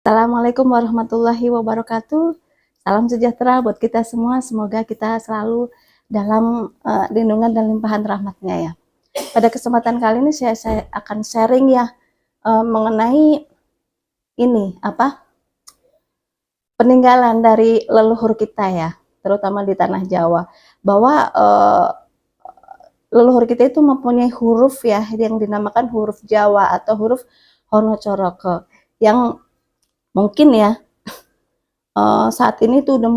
Assalamualaikum warahmatullahi wabarakatuh. Salam sejahtera buat kita semua. Semoga kita selalu dalam lindungan dan limpahan rahmatnya ya. Pada kesempatan kali ini saya akan sharing ya mengenai ini peninggalan dari leluhur kita ya, terutama di tanah Jawa. Bahwa leluhur kita itu mempunyai huruf ya yang dinamakan huruf Jawa atau huruf Hanacaraka yang mungkin ya saat ini tuh udah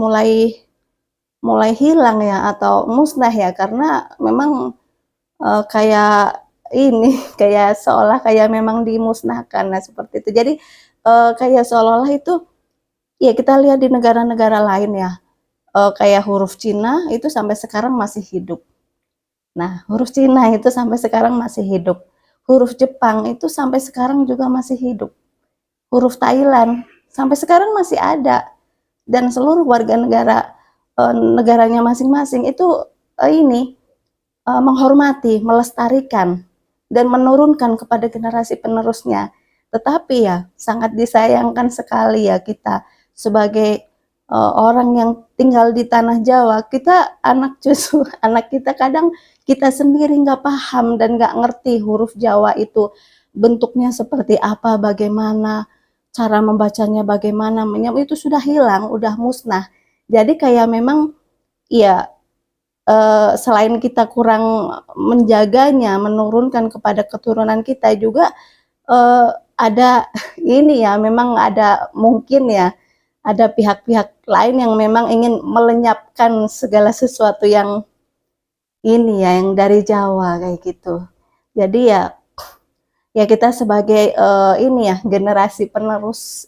mulai hilang ya atau musnah ya, karena memang kayak ini kayak seolah kayak memang dimusnahkan. Nah seperti itu, jadi kayak seolah-olah itu ya kita lihat di negara-negara lain ya, kayak huruf Cina itu sampai sekarang masih hidup. Nah huruf Cina itu sampai sekarang masih hidup, huruf Jepang itu sampai sekarang juga masih hidup, huruf Thailand sampai sekarang masih ada, dan seluruh warga negara negaranya masing-masing itu menghormati, melestarikan, dan menurunkan kepada generasi penerusnya. Tetapi ya sangat disayangkan sekali ya kita sebagai orang yang tinggal di tanah Jawa, kita anak cucu, anak kita kadang kita sendiri nggak paham dan nggak ngerti huruf Jawa itu bentuknya seperti apa, bagaimana, cara membacanya bagaimana, itu sudah hilang, udah musnah. Jadi kayak memang ya selain kita kurang menjaganya, menurunkan kepada keturunan kita juga ada ini ya, memang ada mungkin ya, ada pihak-pihak lain yang memang ingin melenyapkan segala sesuatu yang ini ya, yang dari Jawa kayak gitu. Jadi ya kita sebagai ini ya generasi penerus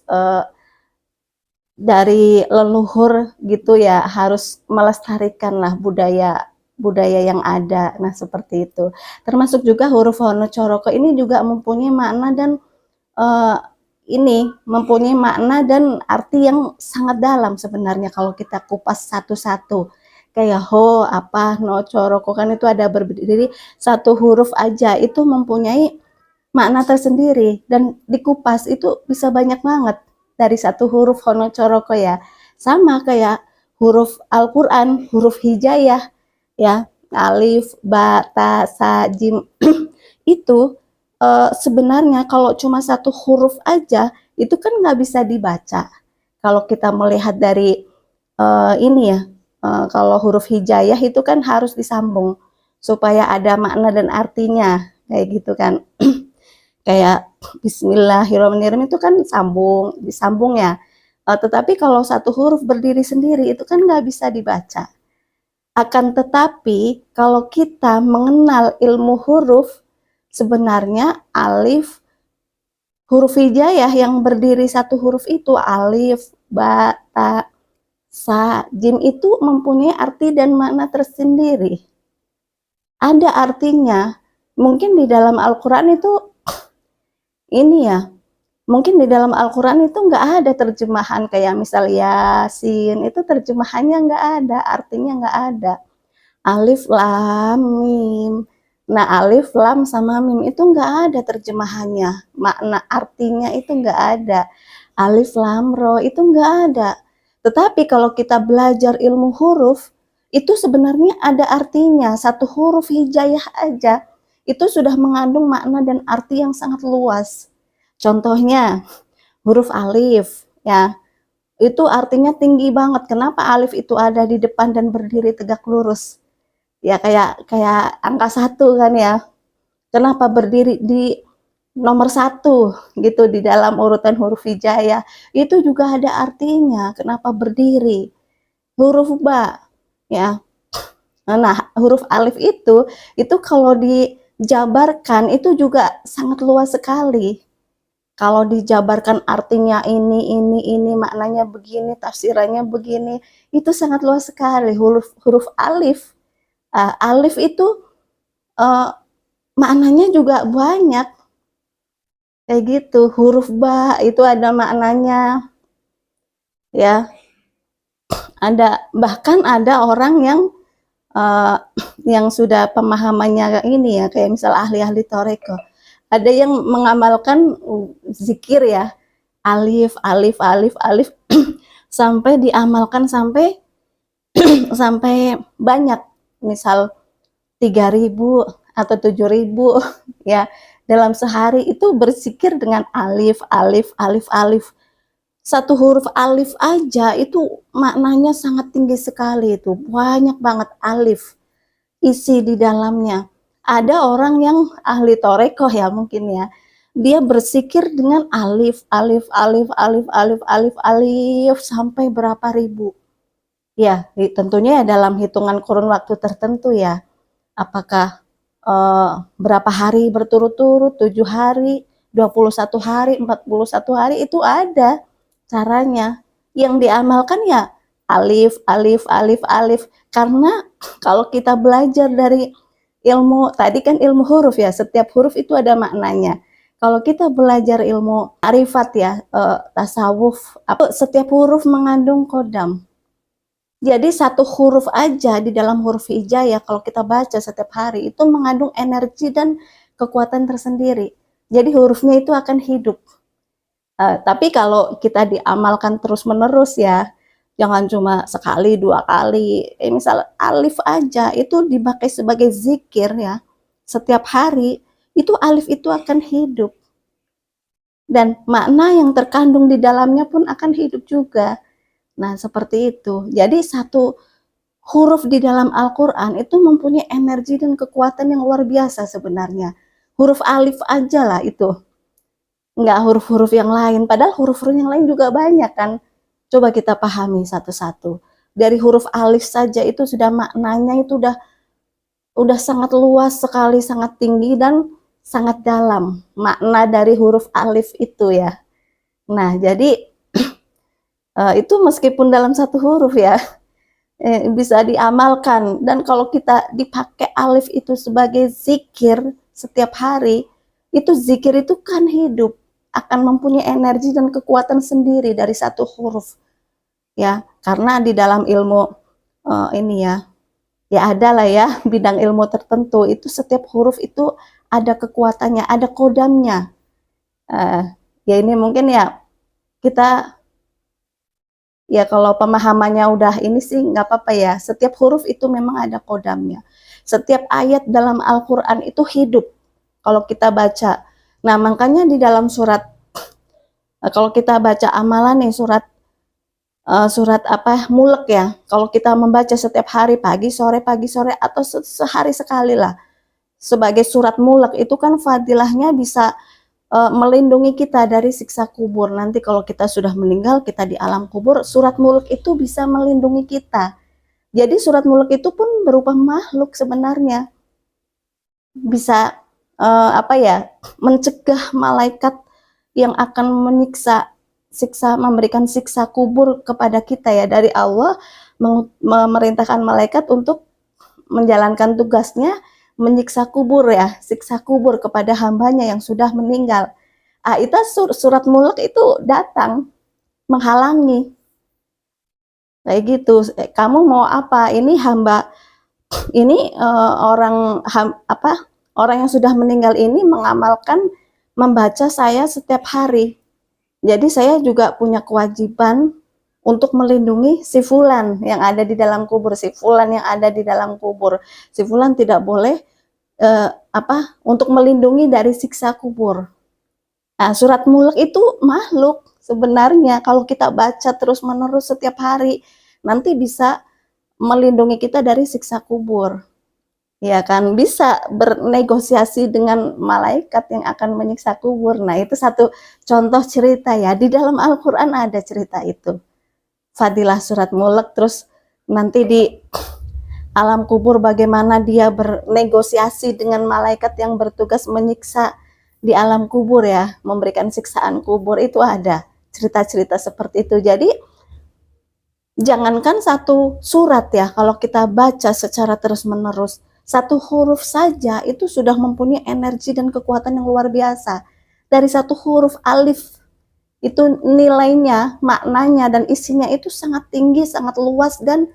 dari leluhur gitu ya, harus melestarikan lah budaya yang ada. Nah seperti itu. Termasuk juga huruf Hanacaraka ini juga mempunyai makna dan mempunyai makna dan arti yang sangat dalam sebenarnya kalau kita kupas satu-satu. Kayak ho apa no coroko kan itu ada berdiri satu huruf aja, itu mempunyai makna tersendiri, dan dikupas itu bisa banyak banget dari satu huruf Hanacaraka ya. Sama kayak huruf Al-Quran, huruf hijaiyah ya, alif, ba, ta, sa, jim itu sebenarnya kalau cuma satu huruf aja itu kan nggak bisa dibaca. Kalau kita melihat dari ini ya, kalau huruf hijaiyah itu kan harus disambung supaya ada makna dan artinya kayak gitu kan. Kayak Bismillahirrahmanirrahim itu kan disambung ya. Tetapi kalau satu huruf berdiri sendiri itu kan nggak bisa dibaca. Akan tetapi kalau kita mengenal ilmu huruf, sebenarnya alif, huruf hijaiyah yang berdiri satu huruf itu alif, ba, ta, sa, jim itu mempunyai arti dan makna tersendiri. Ada artinya. Mungkin di dalam Al-Quran itu ini ya, mungkin di dalam Al-Quran itu nggak ada terjemahan kayak misal Yasin, itu terjemahannya nggak ada, artinya nggak ada. Alif, lam, mim. Nah, alif, lam, sama mim itu nggak ada terjemahannya. Makna artinya itu nggak ada. Alif, lam, ro itu nggak ada. Tetapi kalau kita belajar ilmu huruf, itu sebenarnya ada artinya. Satu huruf hijaiyah aja, itu sudah mengandung makna dan arti yang sangat luas. Contohnya, huruf alif ya, itu artinya tinggi banget. Kenapa alif itu ada di depan dan berdiri tegak lurus? Ya kayak angka 1 kan ya. Kenapa berdiri di nomor 1 gitu di dalam urutan huruf hijaiyah? Itu juga ada artinya. Kenapa berdiri? Huruf ba ya. Nah, huruf alif itu kalau dijabarkan itu juga sangat luas sekali. Kalau dijabarkan artinya ini maknanya begini, tafsirannya begini, itu sangat luas sekali. Huruf alif, alif itu maknanya juga banyak, kayak gitu. Huruf ba itu ada maknanya, ya. Bahkan ada orang yang sudah pemahamannya ini ya, kayak misal ahli-ahli toreko. Ada yang mengamalkan zikir ya, alif, alif, alif, alif, sampai diamalkan sampai sampai banyak, misal 3.000 atau 7.000 ya, dalam sehari itu berzikir dengan alif, alif, alif, alif. Satu huruf alif aja itu maknanya sangat tinggi sekali, itu banyak banget alif isi di dalamnya. Ada orang yang ahli torekoh ya mungkin ya, dia berzikir dengan alif, alif, alif, alif, alif, alif, alif sampai berapa ribu. Ya, tentunya ya dalam hitungan kurun waktu tertentu ya. Apakah berapa hari berturut-turut, 7 hari, 21 hari, 41 hari, itu ada caranya. Yang diamalkan ya alif, alif, alif, alif. Karena kalau kita belajar dari ilmu, tadi kan ilmu huruf ya, setiap huruf itu ada maknanya. Kalau kita belajar ilmu arifat ya, tasawuf, setiap huruf mengandung kodam. Jadi satu huruf aja di dalam huruf hijaiyah kalau kita baca setiap hari itu mengandung energi dan kekuatan tersendiri. Jadi hurufnya itu akan hidup. Tapi kalau kita diamalkan terus-menerus ya, jangan cuma sekali, 2 kali. Misal alif aja itu dipakai sebagai zikir ya, setiap hari, itu alif itu akan hidup. Dan makna yang terkandung di dalamnya pun akan hidup juga. Nah, seperti itu. Jadi satu huruf di dalam Al-Quran itu mempunyai energi dan kekuatan yang luar biasa sebenarnya. Huruf alif aja lah itu. Nggak huruf-huruf yang lain. Padahal huruf-huruf yang lain juga banyak kan. Coba kita pahami satu-satu. Dari huruf alif saja itu sudah maknanya itu udah sangat luas sekali, sangat tinggi dan sangat dalam. Makna dari huruf alif itu ya. Nah, jadi itu meskipun dalam satu huruf ya, bisa diamalkan. Dan kalau kita dipakai alif itu sebagai zikir setiap hari, itu zikir itu kan hidup, akan mempunyai energi dan kekuatan sendiri dari satu huruf ya. Karena di dalam ilmu ini ya ada lah ya bidang ilmu tertentu, itu setiap huruf itu ada kekuatannya, ada kodamnya. Ya ini mungkin ya kita ya kalau pemahamannya udah ini sih nggak apa-apa ya. Setiap huruf itu memang ada kodamnya. Setiap ayat dalam Al-Quran itu hidup kalau kita baca. Nah makanya di dalam surat, kalau kita baca amalan nih surat Mulk ya. Kalau kita membaca setiap hari pagi sore atau sehari sekali lah sebagai surat Mulk, itu kan fadilahnya bisa melindungi kita dari siksa kubur. Nanti kalau kita sudah meninggal, kita di alam kubur, surat Mulk itu bisa melindungi kita. Jadi surat Mulk itu pun berupa makhluk sebenarnya. Bisa mencegah malaikat yang akan memberikan siksa kubur kepada kita ya. Dari Allah memerintahkan malaikat untuk menjalankan tugasnya, menyiksa kubur ya, siksa kubur kepada hambanya yang sudah meninggal. Itu surat Mulk itu datang menghalangi. Kayak gitu, kamu mau apa? Ini hamba, ini orang yang sudah meninggal ini mengamalkan membaca saya setiap hari. Jadi saya juga punya kewajiban untuk melindungi si fulan yang ada di dalam kubur, si fulan yang ada di dalam kubur. Si fulan tidak boleh untuk melindungi dari siksa kubur. Nah, surat Mulk itu makhluk sebenarnya. Kalau kita baca terus-menerus setiap hari, nanti bisa melindungi kita dari siksa kubur. Ya kan, bisa bernegosiasi dengan malaikat yang akan menyiksa kubur. Nah, itu satu contoh cerita ya. Di dalam Al-Quran ada cerita itu. Fadilah surat Mulk, terus nanti di alam kubur bagaimana dia bernegosiasi dengan malaikat yang bertugas menyiksa di alam kubur ya, memberikan siksaan kubur, itu ada cerita-cerita seperti itu. Jadi jangankan satu surat ya, kalau kita baca secara terus-menerus, satu huruf saja itu sudah mempunyai energi dan kekuatan yang luar biasa. Dari satu huruf alif itu nilainya, maknanya dan isinya itu sangat tinggi, sangat luas dan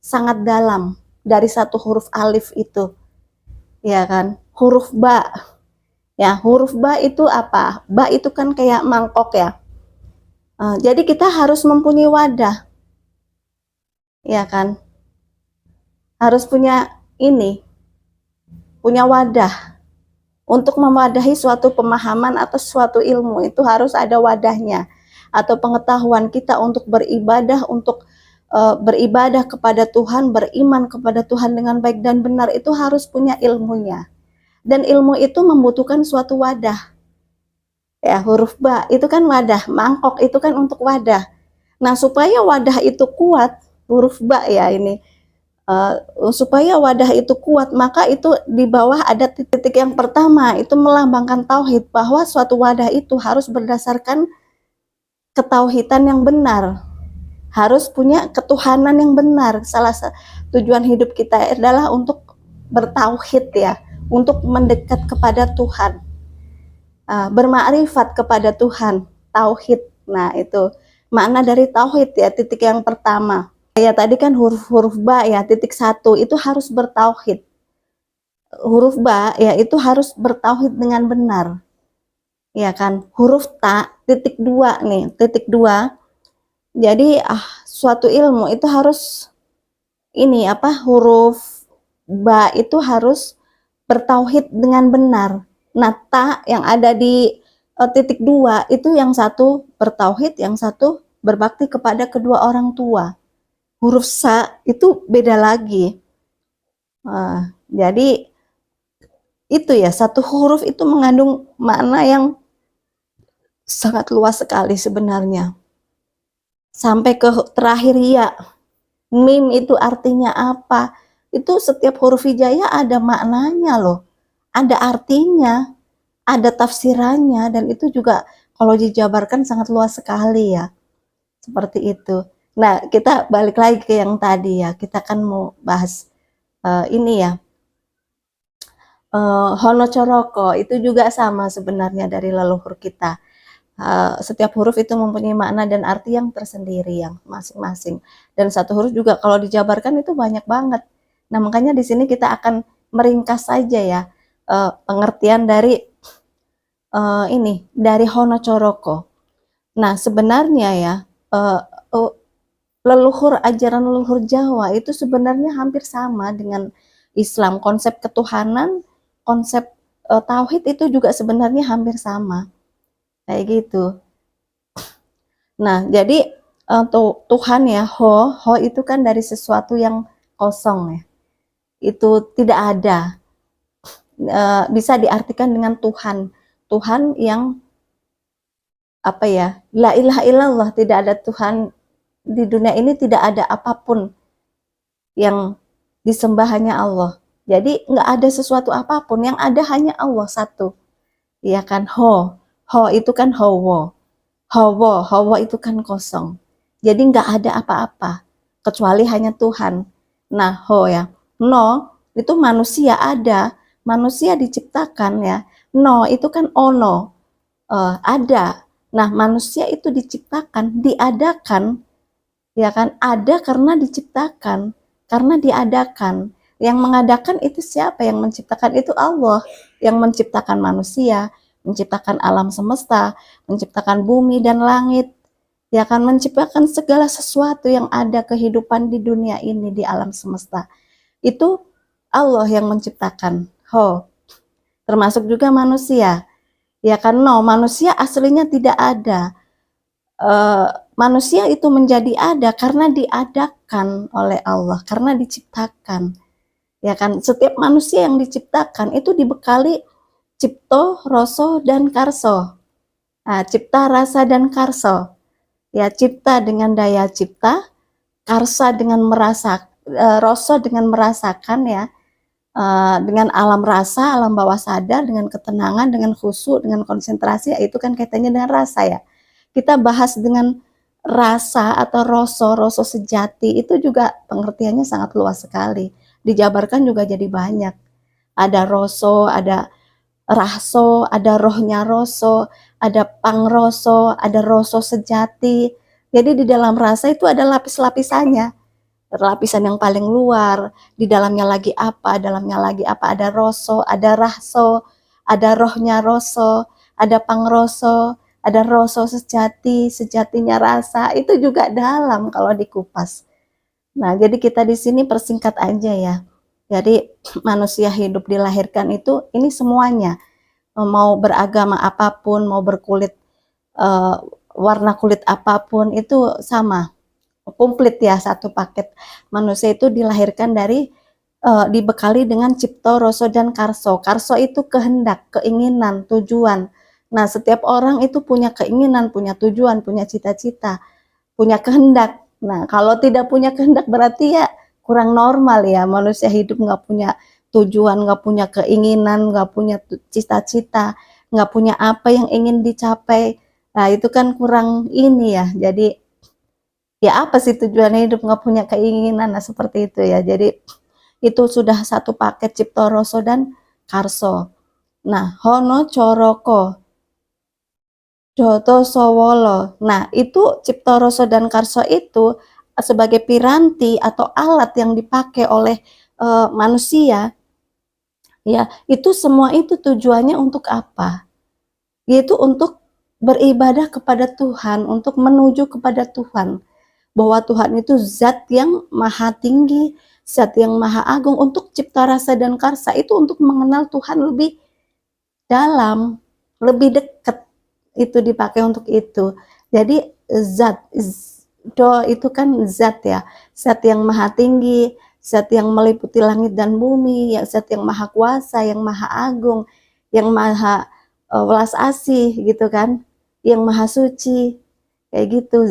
sangat dalam. Dari satu huruf alif itu, ya kan. Huruf ba, ya huruf ba itu apa? Ba itu kan kayak mangkok ya. Jadi kita harus mempunyai wadah, ya kan? Harus punya punya wadah. Untuk memadahi suatu pemahaman atau suatu ilmu itu harus ada wadahnya, atau pengetahuan kita untuk beribadah, untuk beribadah kepada Tuhan, beriman kepada Tuhan dengan baik dan benar, itu harus punya ilmunya. Dan ilmu itu membutuhkan suatu wadah. Ya, huruf ba itu kan wadah, mangkok itu kan untuk wadah. Nah, supaya wadah itu kuat, huruf ba ya ini, supaya wadah itu kuat, maka itu di bawah ada titik yang pertama, itu melambangkan tauhid, bahwa suatu wadah itu harus berdasarkan ketauhidan yang benar, harus punya ketuhanan yang benar. Salah satu tujuan hidup kita adalah untuk bertauhid ya, untuk mendekat kepada Tuhan, bermakrifat kepada Tuhan, tauhid. Nah, itu makna dari tauhid ya, titik yang pertama. Ya tadi kan huruf ba ya, titik 1 itu harus bertauhid. Huruf ba ya itu harus bertauhid dengan benar. Ya kan? Huruf ta titik 2 nih, titik 2. Jadi suatu ilmu itu harus huruf ba itu harus bertauhid dengan benar. Nah, ta yang ada di titik 2 itu yang satu bertauhid, yang satu berbakti kepada kedua orang tua. Huruf sa itu beda lagi. Jadi itu ya, satu huruf itu mengandung makna yang sangat luas sekali sebenarnya. Sampai ke terakhir ya, mim itu artinya apa? Itu setiap huruf hijaiyah ada maknanya loh. Ada artinya, ada tafsirannya, dan itu juga kalau dijabarkan sangat luas sekali ya. Seperti itu. Nah, kita balik lagi ke yang tadi ya. Kita kan mau bahas Hono Coroko itu juga sama sebenarnya dari leluhur kita. Setiap huruf itu mempunyai makna dan arti yang tersendiri yang masing-masing. Dan satu huruf juga kalau dijabarkan itu banyak banget. Nah, makanya di sini kita akan meringkas saja ya pengertian dari dari Hono Coroko. Nah, sebenarnya ya ajaran leluhur Jawa itu sebenarnya hampir sama dengan Islam. Konsep ketuhanan, konsep tauhid itu juga sebenarnya hampir sama. Kayak gitu. Nah, jadi Tuhan ya, ho itu kan dari sesuatu yang kosong ya. Itu tidak ada. Bisa diartikan dengan Tuhan. Tuhan yang la ilaha illallah, tidak ada Tuhan di dunia ini, tidak ada apapun yang disembah, hanya Allah. Jadi nggak ada sesuatu apapun, yang ada hanya Allah satu. Ya kan, ho itu kan hawa, hawa itu kan kosong. Jadi nggak ada apa-apa kecuali hanya Tuhan. Nah, ho ya, no itu manusia ada, manusia diciptakan ya. No itu kan ono, ada. Nah, manusia itu diciptakan, diadakan, ya kan? Ada karena diciptakan, karena diadakan. Yang mengadakan itu siapa? Yang menciptakan itu Allah, yang menciptakan manusia, menciptakan alam semesta, menciptakan bumi dan langit, ya kan? Menciptakan segala sesuatu yang ada kehidupan di dunia ini, di alam semesta. Itu Allah yang menciptakan. Termasuk juga manusia. Ya kan, manusia aslinya tidak ada. Manusia itu menjadi ada karena diadakan oleh Allah, karena diciptakan. Ya kan, setiap manusia yang diciptakan itu dibekali cipto, roso, dan karso. Nah, cipta, rasa, dan karso. Ya, cipta dengan daya cipta, karsa dengan roso dengan merasakan ya, dengan alam rasa, alam bawah sadar, dengan ketenangan, dengan khusyuk, dengan konsentrasi, itu kan kaitannya dengan rasa ya. Kita bahas dengan rasa atau roso sejati, itu juga pengertiannya sangat luas sekali. Dijabarkan juga jadi banyak. Ada roso, ada raso, ada rohnya roso, ada pangroso, ada roso sejati. Jadi di dalam rasa itu ada lapis-lapisannya. Lapisan yang paling luar, di dalamnya lagi apa, ada roso, ada rahso, ada rohnya roso, ada pangroso, ada rasa sejati, sejatinya rasa, itu juga dalam kalau dikupas. Nah, jadi kita di sini persingkat aja ya. Jadi manusia hidup dilahirkan itu ini semuanya, mau beragama apapun, mau berkulit uh, warna kulit apapun itu sama, komplit ya, satu paket. Manusia itu dilahirkan dari dibekali dengan cipta, rasa, dan karso. Karso itu kehendak, keinginan, tujuan. Nah, setiap orang itu punya keinginan, punya tujuan, punya cita-cita, punya kehendak. Nah, kalau tidak punya kehendak berarti ya kurang normal ya. Manusia hidup nggak punya tujuan, nggak punya keinginan, nggak punya cita-cita, nggak punya apa yang ingin dicapai. Nah, itu kan kurang ini ya. Jadi, ya apa sih tujuannya hidup nggak punya keinginan? Nah, seperti itu ya. Jadi, itu sudah satu paket cipta rasa dan karso. Nah, hono coroko doto sowolo. Nah, itu cipta rasa dan karso itu sebagai piranti atau alat yang dipakai oleh manusia, ya, itu semua itu tujuannya untuk apa? Yaitu untuk beribadah kepada Tuhan, untuk menuju kepada Tuhan. Bahwa Tuhan itu zat yang maha tinggi, zat yang maha agung. Untuk cipta rasa dan karsa itu untuk mengenal Tuhan lebih dalam, lebih dekat, itu dipakai untuk itu. Jadi zat, do itu kan zat ya, zat yang maha tinggi, zat yang meliputi langit dan bumi, ya, zat yang maha kuasa, yang maha agung, yang maha welas asih gitu kan, yang maha suci, kayak gitu.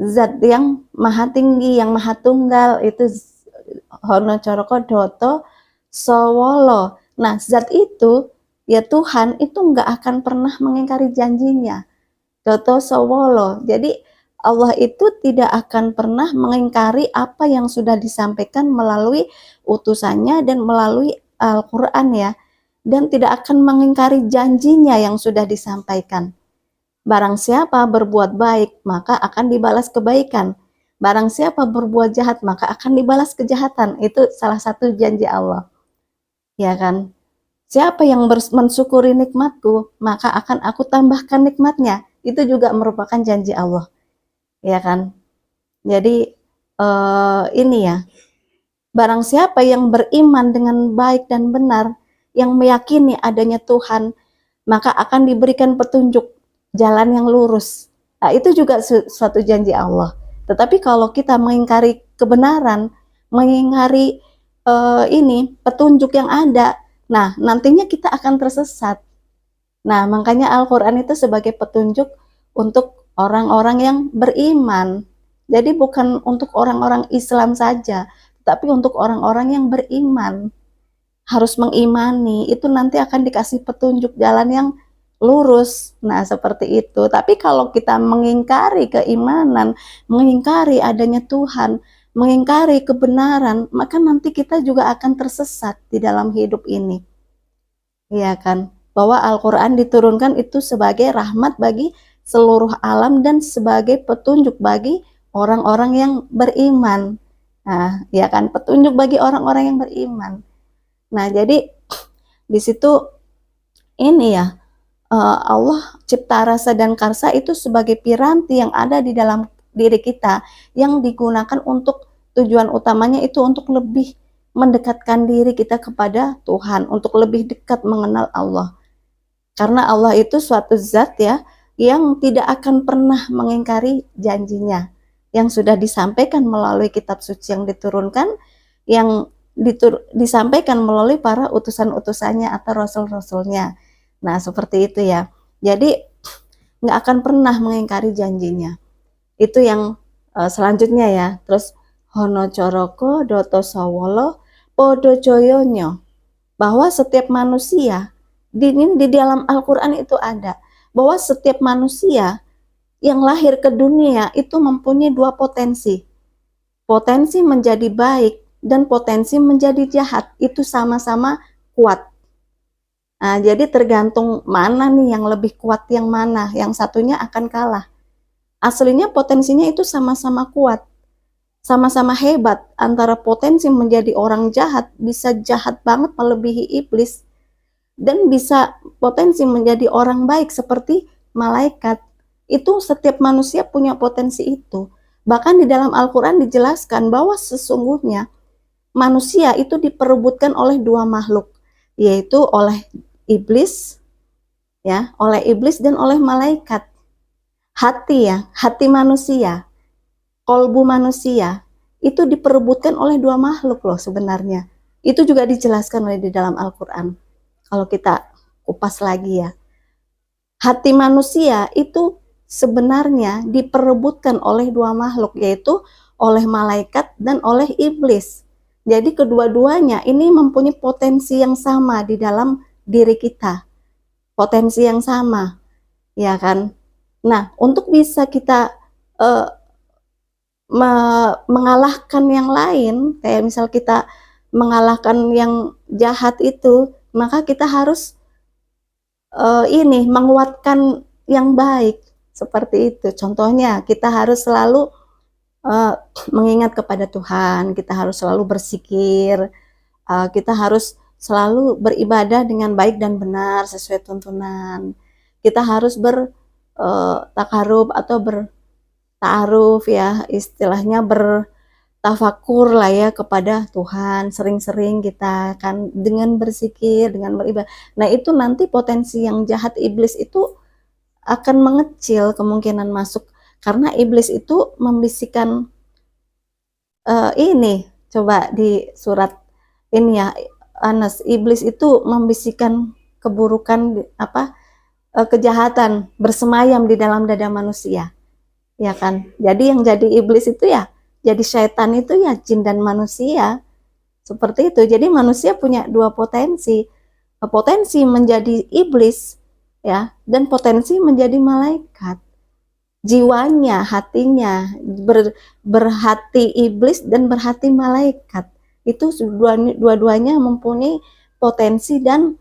Zat yang maha tinggi, yang maha tunggal, itu hono coroko doto sowolo. Nah, zat itu ya Tuhan itu nggak akan pernah mengingkari janjinya. Doto sowolo. Jadi Allah itu tidak akan pernah mengingkari apa yang sudah disampaikan melalui utusannya dan melalui Al-Quran ya. Dan tidak akan mengingkari janjinya yang sudah disampaikan. Barang siapa berbuat baik, maka akan dibalas kebaikan. Barang siapa berbuat jahat, maka akan dibalas kejahatan. Itu salah satu janji Allah. Ya kan? Siapa yang mensyukuri nikmatku, maka akan aku tambahkan nikmatnya. Itu juga merupakan janji Allah. Ya kan? Jadi ini ya, barang siapa yang beriman dengan baik dan benar, yang meyakini adanya Tuhan, maka akan diberikan petunjuk jalan yang lurus. Nah, itu juga suatu janji Allah. Tetapi kalau kita mengingkari kebenaran, mengingkari ini petunjuk yang ada, nah nantinya kita akan tersesat. Nah, makanya Al-Quran itu sebagai petunjuk untuk orang-orang yang beriman. Jadi bukan untuk orang-orang Islam saja, tapi untuk orang-orang yang beriman. Harus mengimani, itu nanti akan dikasih petunjuk jalan yang lurus. Nah, seperti itu. Tapi kalau kita mengingkari keimanan, mengingkari adanya Tuhan, mengingkari kebenaran, maka nanti kita juga akan tersesat di dalam hidup ini. Iya kan? Bahwa Al-Quran diturunkan itu sebagai rahmat bagi seluruh alam dan sebagai petunjuk bagi orang-orang yang beriman. Nah, ya kan? Petunjuk bagi orang-orang yang beriman. Nah, jadi di situ ini ya, Allah cipta rasa dan karsa itu sebagai piranti yang ada di dalam diri kita yang digunakan untuk tujuan utamanya itu untuk lebih mendekatkan diri kita kepada Tuhan, untuk lebih dekat mengenal Allah. Karena Allah itu suatu zat ya yang tidak akan pernah mengingkari janjinya yang sudah disampaikan melalui kitab suci yang diturunkan, yang disampaikan melalui para utusan-utusannya atau rasul-rasulnya. Nah, seperti itu ya. Jadi nggak akan pernah mengingkari janjinya. Itu yang selanjutnya ya. Terus hono coroko doto sawolo podo joyonyo, bahwa setiap manusia di dalam Al-Quran itu ada bahwa setiap manusia yang lahir ke dunia itu mempunyai dua potensi. Potensi menjadi baik dan potensi menjadi jahat, itu sama-sama kuat. Nah, jadi tergantung mana nih yang lebih kuat, yang mana, yang satunya akan kalah. Aslinya potensinya itu sama-sama kuat, sama-sama hebat. Antara potensi menjadi orang jahat, bisa jahat banget melebihi iblis, dan bisa potensi menjadi orang baik seperti malaikat. Itu setiap manusia punya potensi itu. Bahkan di dalam Al-Quran dijelaskan bahwa sesungguhnya manusia itu diperebutkan oleh dua makhluk, yaitu oleh iblis, ya, oleh iblis dan oleh malaikat. Hati, ya, hati manusia, kolbu manusia itu diperebutkan oleh dua makhluk loh sebenarnya. Itu juga dijelaskan oleh di dalam Al-Quran. Kalau kita kupas lagi ya, hati manusia itu sebenarnya diperebutkan oleh dua makhluk, yaitu oleh malaikat dan oleh iblis. Jadi kedua-duanya ini mempunyai potensi yang sama di dalam diri kita, potensi yang sama, ya kan? Nah, untuk bisa kita uh, mengalahkan yang lain, kayak misal kita mengalahkan yang jahat itu, maka kita harus ini menguatkan yang baik, seperti itu. Contohnya kita harus selalu uh, mengingat kepada Tuhan, kita harus selalu berzikir, kita harus selalu beribadah dengan baik dan benar sesuai tuntunan. Kita harus bertakarub atau bertaaruf, ya, istilahnya bertafakur lah ya kepada Tuhan. Sering-sering kita kan dengan berzikir, dengan beribadah. Nah, itu nanti potensi yang jahat iblis itu akan mengecil kemungkinan masuk, karena iblis itu membisikkan ini, coba di surat ini ya, Anas, iblis itu membisikkan keburukan, kejahatan bersemayam di dalam dada manusia, ya kan? Jadi yang jadi iblis itu ya, jadi syaitan itu ya jin dan manusia, seperti itu. Jadi manusia punya dua potensi, potensi menjadi iblis, ya, dan potensi menjadi malaikat. Jiwanya, hatinya berhati iblis dan berhati malaikat. Itu dua-duanya mempunyai potensi dan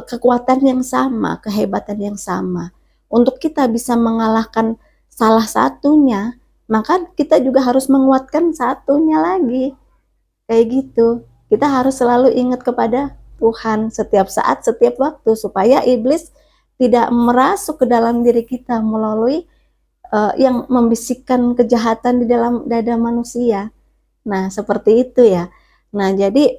kekuatan yang sama, kehebatan yang sama. Untuk kita bisa mengalahkan salah satunya, maka kita juga harus menguatkan satunya lagi. Kayak gitu. Kita harus selalu ingat kepada Tuhan setiap saat, setiap waktu, supaya iblis tidak merasuk ke dalam diri kita melalui yang membisikkan kejahatan di dalam dada manusia. Nah, seperti itu ya. Nah, jadi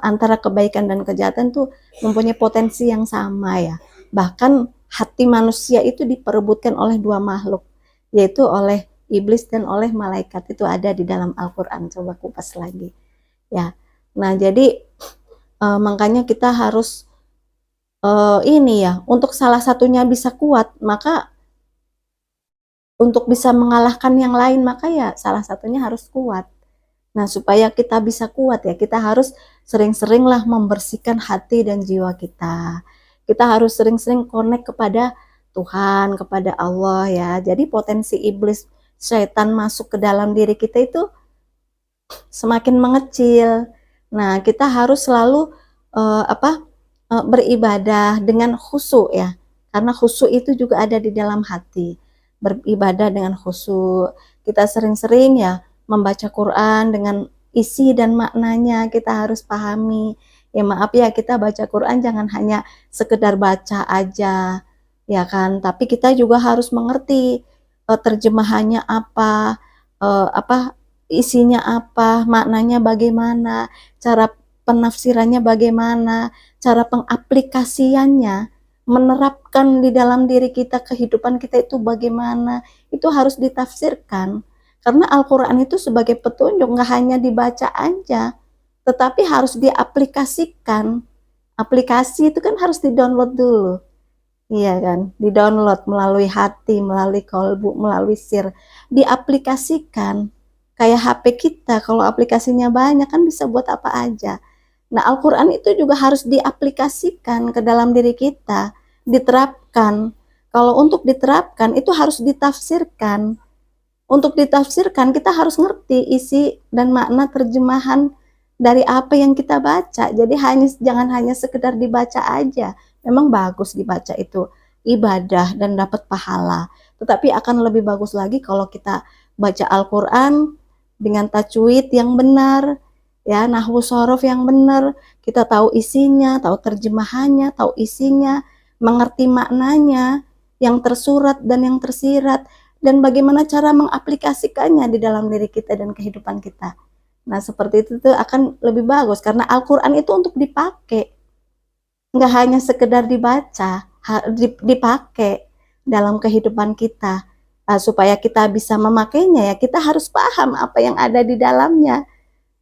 antara kebaikan dan kejahatan tuh mempunyai potensi yang sama ya. Bahkan hati manusia itu diperebutkan oleh dua makhluk, yaitu oleh iblis dan oleh malaikat. Itu ada di dalam Al-Quran. Coba kupas lagi ya. Nah, jadi makanya kita harus ini ya, untuk salah satunya bisa kuat, maka untuk bisa mengalahkan yang lain, maka ya salah satunya harus kuat. Nah, supaya kita bisa kuat ya, kita harus sering-seringlah membersihkan hati dan jiwa kita. Kita harus sering-sering connect kepada Tuhan, kepada Allah ya. Jadi potensi iblis, syaitan masuk ke dalam diri kita itu semakin mengecil. Nah, kita harus selalu beribadah dengan khusyuk ya. Karena khusyuk itu juga ada di dalam hati. Beribadah dengan khusyuk. Kita sering-sering ya membaca Quran dengan isi dan maknanya kita harus pahami. Ya maaf ya, kita baca Quran jangan hanya sekedar baca aja, ya kan? Tapi kita juga harus mengerti terjemahannya apa, isinya apa, maknanya bagaimana, cara penafsirannya bagaimana, cara pengaplikasiannya, menerapkan di dalam diri kita, kehidupan kita itu bagaimana, itu harus ditafsirkan. Karena Al-Quran itu sebagai petunjuk, nggak hanya dibaca aja, tetapi harus diaplikasikan. Aplikasi itu kan harus di-download dulu. Iya kan? Di-download melalui hati, melalui kolbu, melalui sir. Diaplikasikan. Kayak HP kita, kalau aplikasinya banyak kan bisa buat apa aja. Nah, Al-Quran itu juga harus diaplikasikan ke dalam diri kita, diterapkan. Kalau untuk diterapkan, itu harus ditafsirkan. Untuk ditafsirkan, kita harus ngerti isi dan makna terjemahan dari apa yang kita baca. Jadi jangan hanya sekedar dibaca aja. Memang bagus dibaca itu, ibadah dan dapat pahala. Tetapi akan lebih bagus lagi kalau kita baca Al-Quran dengan tajwid yang benar, ya, nahwu shorof yang benar. Kita tahu isinya, tahu terjemahannya, tahu isinya, mengerti maknanya. yang tersurat dan yang tersirat, dan bagaimana cara mengaplikasikannya di dalam diri kita dan kehidupan kita. Nah, seperti itu tuh akan lebih bagus karena Al-Quran itu untuk dipakai, nggak hanya sekedar dibaca, dipakai dalam kehidupan kita. Supaya kita bisa memakainya ya kita harus paham apa yang ada di dalamnya,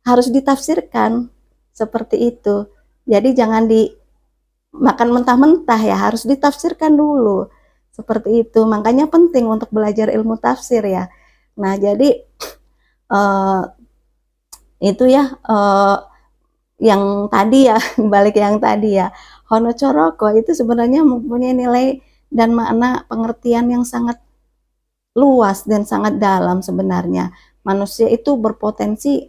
harus ditafsirkan seperti itu. Jadi jangan dimakan mentah-mentah ya, harus ditafsirkan dulu. Seperti itu. Makanya penting untuk belajar ilmu tafsir ya. Nah, jadi uh, itu ya yang tadi ya, balik yang tadi ya. Hono Choroko itu sebenarnya mempunyai nilai dan makna pengertian yang sangat luas dan sangat dalam sebenarnya. Manusia itu berpotensi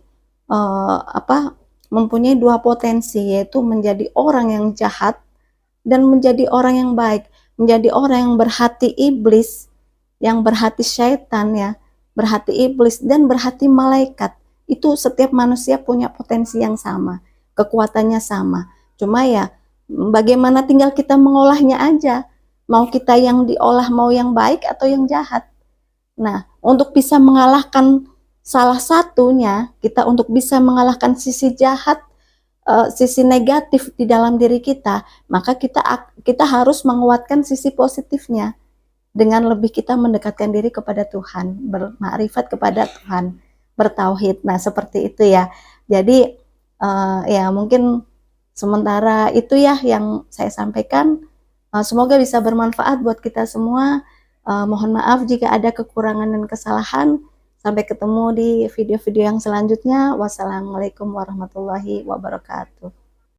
mempunyai dua potensi, yaitu menjadi orang yang jahat dan menjadi orang yang baik, menjadi orang yang berhati iblis, yang berhati syaitan ya, berhati iblis dan berhati malaikat. Itu setiap manusia punya potensi yang sama, kekuatannya sama. Cuma ya bagaimana tinggal kita mengolahnya aja. Mau kita yang diolah mau yang baik atau yang jahat. Nah, untuk bisa mengalahkan salah satunya, kita untuk bisa mengalahkan sisi jahat, sisi negatif di dalam diri kita, maka kita harus menguatkan sisi positifnya dengan lebih kita mendekatkan diri kepada Tuhan, bermakrifat kepada Tuhan, bertauhid. Nah, seperti itu ya. Jadi ya mungkin sementara itu ya yang saya sampaikan. Semoga bisa bermanfaat buat kita semua. Mohon maaf jika ada kekurangan dan kesalahan. Sampai ketemu di video-video yang selanjutnya. Wassalamualaikum warahmatullahi wabarakatuh.